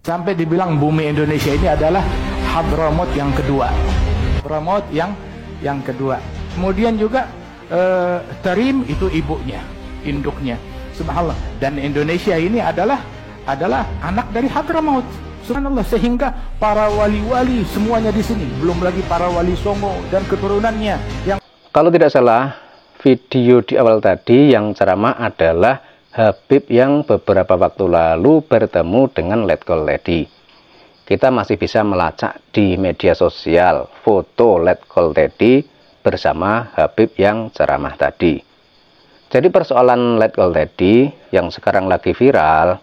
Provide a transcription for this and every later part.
Sampai dibilang bumi Indonesia ini adalah Hadramaut yang kedua. Hadramaut yang kedua. Kemudian juga Tarim itu ibunya, induknya. Subhanallah. Dan Indonesia ini adalah anak dari Hadramaut. Subhanallah, sehingga para wali-wali semuanya di sini, belum lagi para wali Songo dan keturunannya yang, kalau tidak salah, video di awal tadi yang ceramah adalah Habib yang beberapa waktu lalu bertemu dengan Letkol Teddy. Kita masih bisa melacak di media sosial foto Letkol Teddy bersama Habib yang ceramah tadi. Jadi persoalan Letkol Teddy yang sekarang lagi viral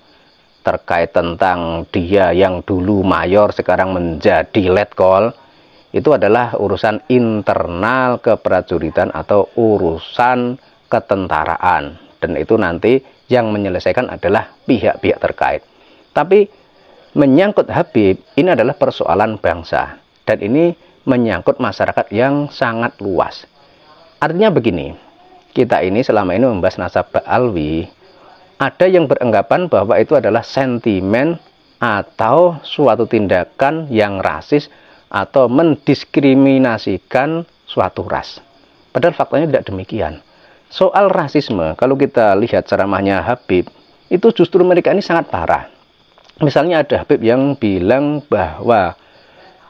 terkait tentang dia yang dulu mayor sekarang menjadi Letkol, itu adalah urusan internal keprajuritan atau urusan ketentaraan, dan itu nanti yang menyelesaikan adalah pihak-pihak terkait. Tapi menyangkut Habib, ini adalah persoalan bangsa, dan ini menyangkut masyarakat yang sangat luas. Artinya begini, kita ini selama ini membahas nasab Ba'alwi, ada yang beranggapan bahwa itu adalah sentimen atau suatu tindakan yang rasis atau mendiskriminasikan suatu ras. Padahal faktanya tidak demikian. Soal rasisme, kalau kita lihat ceramahnya Habib, itu justru mereka ini sangat parah. Misalnya ada Habib yang bilang bahwa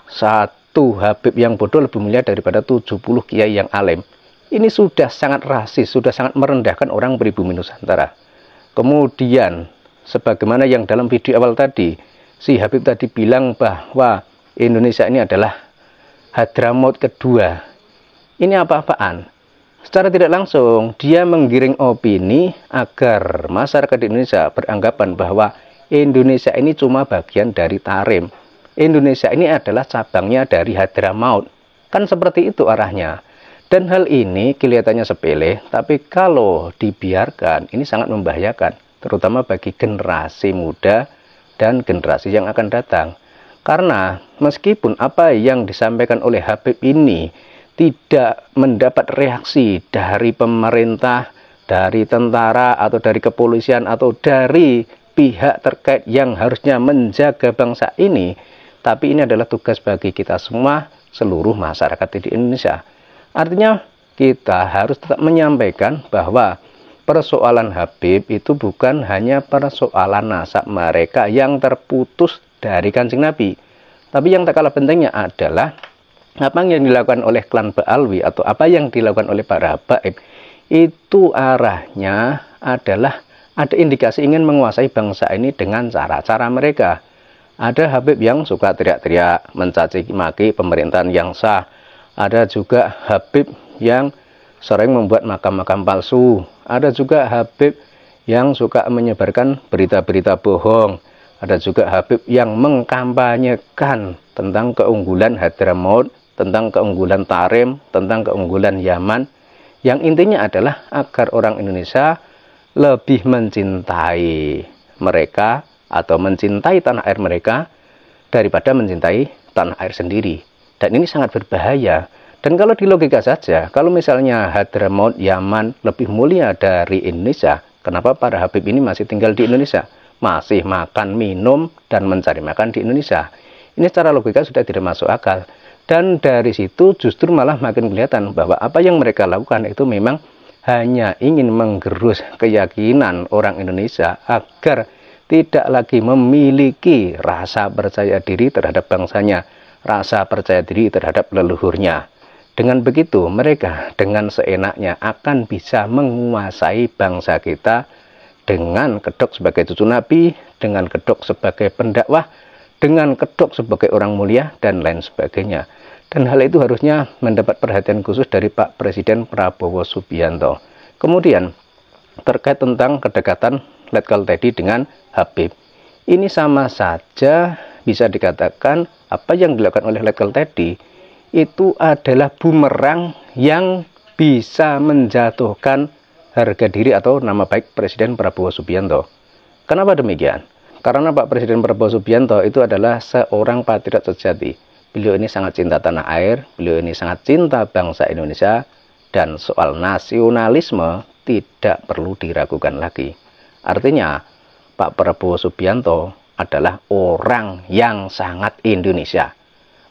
satu Habib yang bodoh lebih mulia daripada 70 kiai yang alim. Ini sudah sangat rasis, sudah sangat merendahkan orang pribumi Nusantara. Kemudian, sebagaimana yang dalam video awal tadi, si Habib tadi bilang bahwa Indonesia ini adalah Hadramaut kedua. Ini apa-apaan? Secara tidak langsung, dia menggiring opini agar masyarakat di Indonesia beranggapan bahwa Indonesia ini cuma bagian dari Tarim. Indonesia ini adalah cabangnya dari Hadramaut. Kan seperti itu arahnya. Dan hal ini kelihatannya sepele, tapi kalau dibiarkan, ini sangat membahayakan. Terutama bagi generasi muda dan generasi yang akan datang. Karena meskipun apa yang disampaikan oleh Habib ini tidak mendapat reaksi dari pemerintah, dari tentara, atau dari kepolisian, atau dari pihak terkait yang harusnya menjaga bangsa ini, tapi ini adalah tugas bagi kita semua, seluruh masyarakat di Indonesia. Artinya kita harus tetap menyampaikan bahwa persoalan Habib itu bukan hanya persoalan nasab mereka yang terputus dari Kanjeng Nabi, tapi yang tak kalah pentingnya adalah apa yang dilakukan oleh klan Ba'alwi atau apa yang dilakukan oleh para habaib, itu arahnya adalah ada indikasi ingin menguasai bangsa ini dengan cara-cara mereka. Ada Habib yang suka teriak-teriak, mencaci maki pemerintahan yang sah. Ada juga Habib yang sering membuat makam-makam palsu. Ada juga Habib yang suka menyebarkan berita-berita bohong. Ada juga Habib yang mengkampanyekan tentang keunggulan Hadramaut, tentang keunggulan Tarim, tentang keunggulan Yaman, yang intinya adalah agar orang Indonesia lebih mencintai mereka atau mencintai tanah air mereka daripada mencintai tanah air sendiri. Dan ini sangat berbahaya. Dan kalau di logika saja, kalau misalnya Hadramaut Yaman lebih mulia dari Indonesia, kenapa para Habib ini masih tinggal di Indonesia? Masih makan, minum, dan mencari makan di Indonesia. Ini secara logika sudah tidak masuk akal. Dan dari situ justru malah makin kelihatan bahwa apa yang mereka lakukan itu memang hanya ingin menggerus keyakinan orang Indonesia agar tidak lagi memiliki rasa percaya diri terhadap bangsanya, rasa percaya diri terhadap leluhurnya. Dengan begitu mereka dengan seenaknya akan bisa menguasai bangsa kita dengan kedok sebagai cucu Nabi, dengan kedok sebagai pendakwah, dengan kedok sebagai orang mulia, dan lain sebagainya. Dan hal itu harusnya mendapat perhatian khusus dari Pak Presiden Prabowo Subianto. Kemudian, terkait tentang kedekatan Letkol Teddy dengan Habib. Ini sama saja bisa dikatakan apa yang dilakukan oleh Letkol Teddy itu adalah bumerang yang bisa menjatuhkan harga diri atau nama baik Presiden Prabowo Subianto. Kenapa demikian? Karena Pak Presiden Prabowo Subianto itu adalah seorang patriot sejati. Beliau ini sangat cinta tanah air, beliau ini sangat cinta bangsa Indonesia, dan soal nasionalisme tidak perlu diragukan lagi. Artinya, Pak Prabowo Subianto adalah orang yang sangat Indonesia.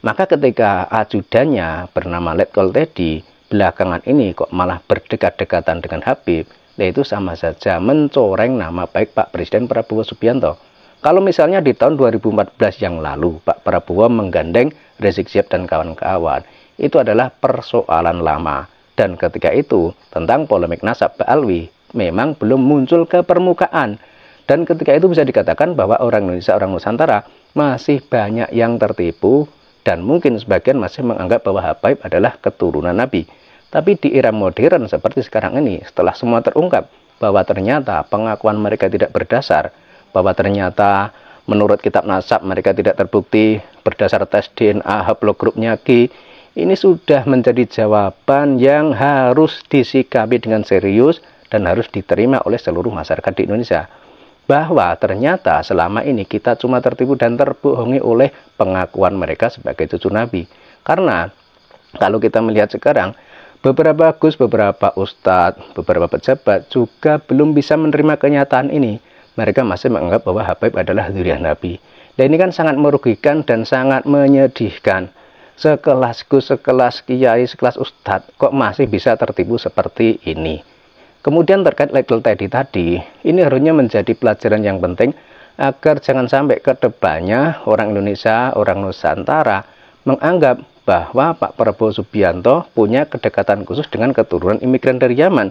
Maka ketika ajudannya bernama Letkol Teddy belakangan ini kok malah berdekat-dekatan dengan Habib, yaitu sama saja mencoreng nama baik Pak Presiden Prabowo Subianto. Kalau misalnya di tahun 2014 yang lalu Pak Prabowo menggandeng Rizik Syihab dan kawan-kawan, itu adalah persoalan lama. Dan ketika itu tentang polemik nasab Ba'alwi memang belum muncul ke permukaan. Dan ketika itu bisa dikatakan bahwa orang Indonesia, orang Nusantara masih banyak yang tertipu, dan mungkin sebagian masih menganggap bahwa Habaib adalah keturunan Nabi. Tapi di era modern seperti sekarang ini, setelah semua terungkap bahwa ternyata pengakuan mereka tidak berdasar, bahwa ternyata menurut kitab nasab mereka tidak terbukti berdasar tes DNA haplogrupnya Q, ini sudah menjadi jawaban yang harus disikapi dengan serius dan harus diterima oleh seluruh masyarakat di Indonesia. Bahwa ternyata selama ini kita cuma tertipu dan terbohongi oleh pengakuan mereka sebagai cucu Nabi. Karena kalau kita melihat sekarang, beberapa gus, beberapa ustadz, beberapa pejabat juga belum bisa menerima kenyataan ini. Mereka masih menganggap bahwa Habaib adalah dzurriyyah Nabi. Dan ini kan sangat merugikan dan sangat menyedihkan. Sekelas gus, sekelas kiai, sekelas ustadz kok masih bisa tertipu seperti ini. Kemudian terkait Letkol Teddy tadi, ini harusnya menjadi pelajaran yang penting agar jangan sampai ke depannya orang Indonesia, orang Nusantara menganggap bahwa Pak Prabowo Subianto punya kedekatan khusus dengan keturunan imigran dari Yaman.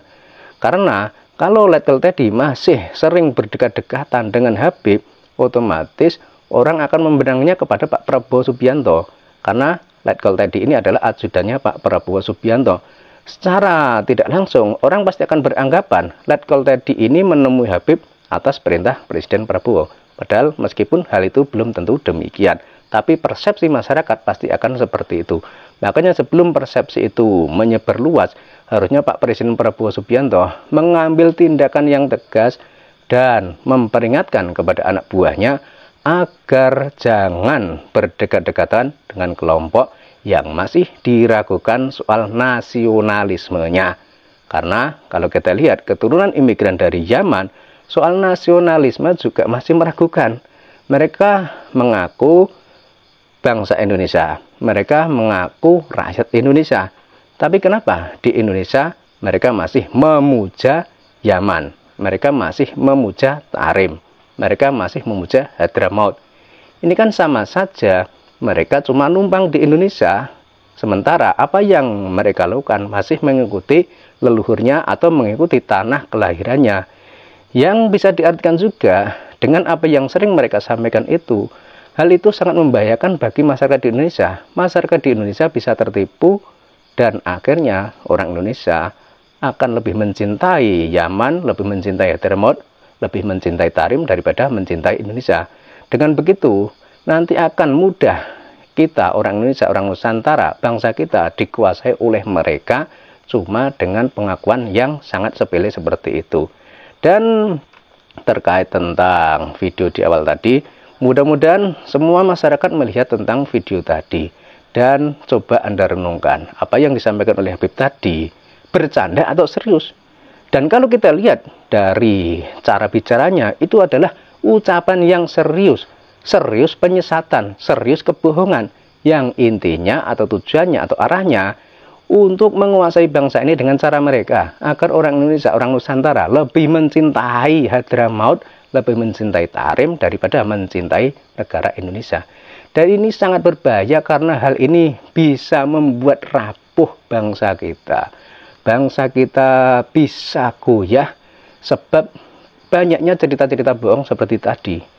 Karena kalau Letkol Teddy masih sering berdekat-dekatan dengan Habib, otomatis orang akan membenangnya kepada Pak Prabowo Subianto. Karena Letkol Teddy ini adalah ajudannya Pak Prabowo Subianto. Secara tidak langsung, orang pasti akan beranggapan Letkol Teddy ini menemui Habib atas perintah Presiden Prabowo. Padahal meskipun hal itu belum tentu demikian, tapi persepsi masyarakat pasti akan seperti itu. Makanya sebelum persepsi itu menyebar luas, harusnya Pak Presiden Prabowo Subianto mengambil tindakan yang tegas dan memperingatkan kepada anak buahnya agar jangan berdekat-dekatan dengan kelompok yang masih diragukan soal nasionalismenya. Karena kalau kita lihat keturunan imigran dari Yaman, soal nasionalisme juga masih meragukan. Mereka mengaku bangsa Indonesia, mereka mengaku rakyat Indonesia. Tapi kenapa di Indonesia mereka masih memuja Yaman, mereka masih memuja Tarim, mereka masih memuja Hadramaut? Ini kan sama saja mereka cuma numpang di Indonesia, sementara apa yang mereka lakukan masih mengikuti leluhurnya atau mengikuti tanah kelahirannya. Yang bisa diartikan juga dengan apa yang sering mereka sampaikan itu, hal itu sangat membahayakan bagi masyarakat di Indonesia. Masyarakat di Indonesia bisa tertipu dan akhirnya orang Indonesia akan lebih mencintai Yaman, lebih mencintai Hadramaut, lebih mencintai Tarim daripada mencintai Indonesia. Dengan begitu, nanti akan mudah kita orang Indonesia, orang Nusantara, bangsa kita dikuasai oleh mereka cuma dengan pengakuan yang sangat sepele seperti itu. Dan terkait tentang video di awal tadi, mudah-mudahan semua masyarakat melihat tentang video tadi dan coba Anda renungkan apa yang disampaikan oleh Habib tadi, bercanda atau serius. Dan kalau kita lihat dari cara bicaranya, itu adalah ucapan yang serius. Serius penyesatan, serius kebohongan, yang intinya atau tujuannya atau arahnya untuk menguasai bangsa ini dengan cara mereka, agar orang Indonesia, orang Nusantara lebih mencintai Hadramaut, lebih mencintai Tarim daripada mencintai negara Indonesia. Dan ini sangat berbahaya karena hal ini bisa membuat rapuh bangsa kita. Bangsa kita bisa goyah sebab banyaknya cerita-cerita bohong seperti tadi.